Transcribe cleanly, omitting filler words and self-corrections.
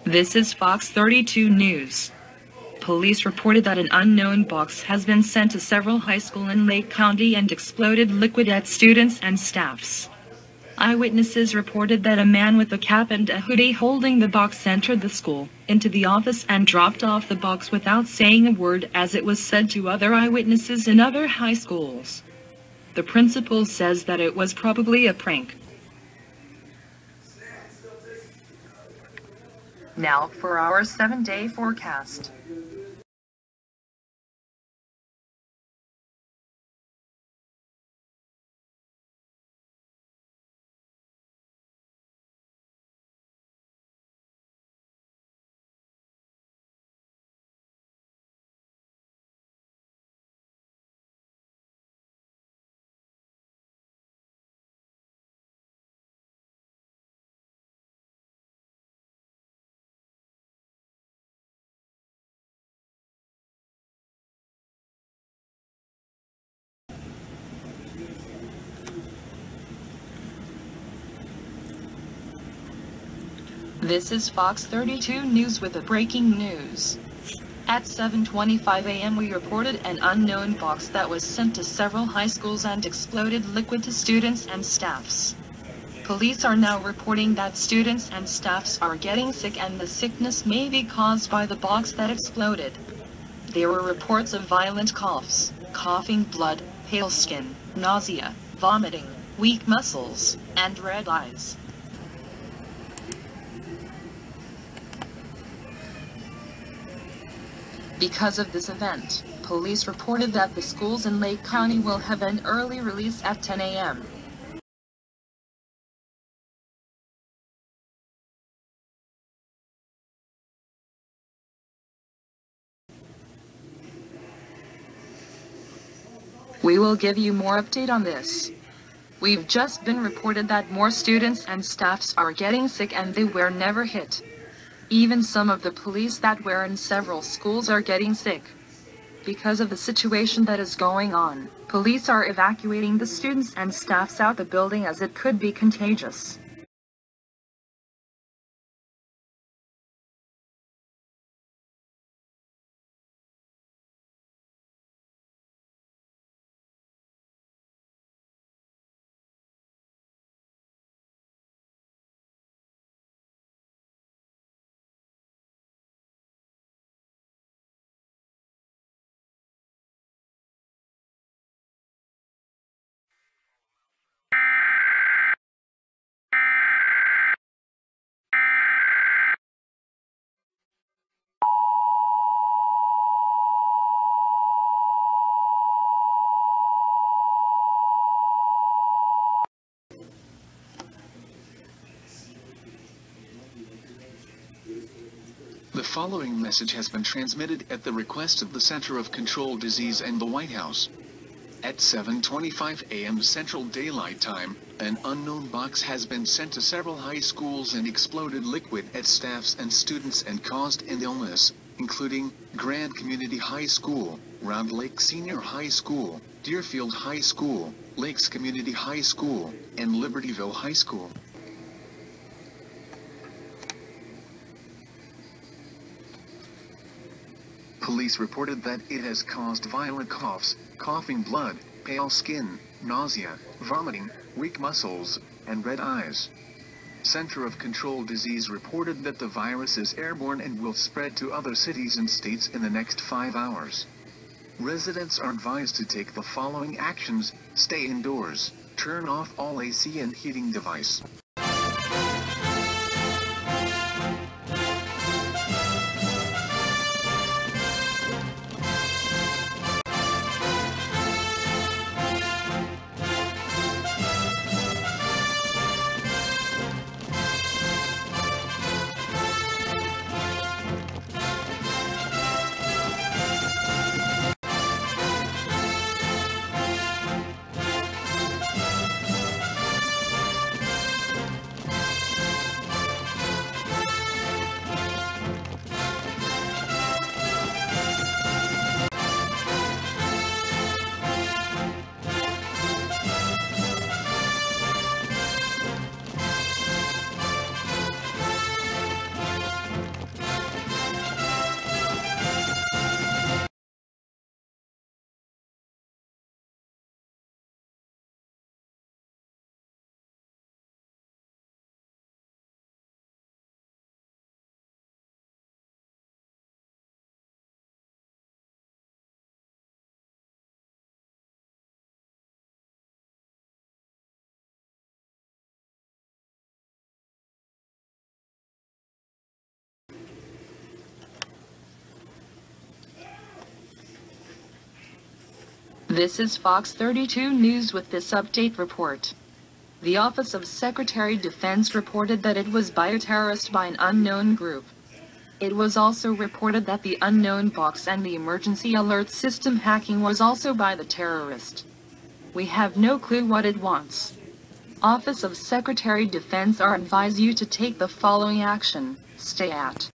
This is Fox 32 News. Police reported that an unknown box has been sent to several high schools in Lake County and exploded liquid at students and staffs. Eyewitnesses reported that a man with a cap and a hoodie holding the box entered the school, into the office and dropped off the box without saying a word, as it was said to other eyewitnesses in other high schools. The principal says that it was probably a prank. Now for our 7-day forecast. This is Fox 32 News with the breaking news. At 7:25 a.m. we reported an unknown box that was sent to several high schools and exploded liquid to students and staffs. Police are now reporting that students and staffs are getting sick, and the sickness may be caused by the box that exploded. There were reports of violent coughs, coughing blood, pale skin, nausea, vomiting, weak muscles, and red eyes. Because of this event, police reported that the schools in Lake County will have an early release at 10 a.m. We will give you more update on this. We've just been reported that more students and staffs are getting sick and they were never hit. Even some of the police that were in several schools are getting sick. Because of the situation that is going on, police are evacuating the students and staffs out the building as it could be contagious. The following message has been transmitted at the request of the Center of Control Disease and the White House. At 7:25 a.m. Central Daylight Time, an unknown box has been sent to several high schools and exploded liquid at staffs and students and caused an illness, including Grand Community High School, Round Lake Senior High School, Deerfield High School, Lakes Community High School, and Libertyville High School. Police reported that it has caused violent coughs, coughing blood, pale skin, nausea, vomiting, weak muscles, and red eyes. Center of Control Disease reported that the virus is airborne and will spread to other cities and states in the next 5 hours. Residents are advised to take the following actions: stay indoors, turn off all AC and heating device. This is Fox 32 News with this update report. The Office of Secretary Defense reported that it was bioterrorist by an unknown group. It was also reported that the unknown box and the emergency alert system hacking was also by the terrorist. We have no clue what it wants. Office of Secretary Defense advise you to take the following action. Stay at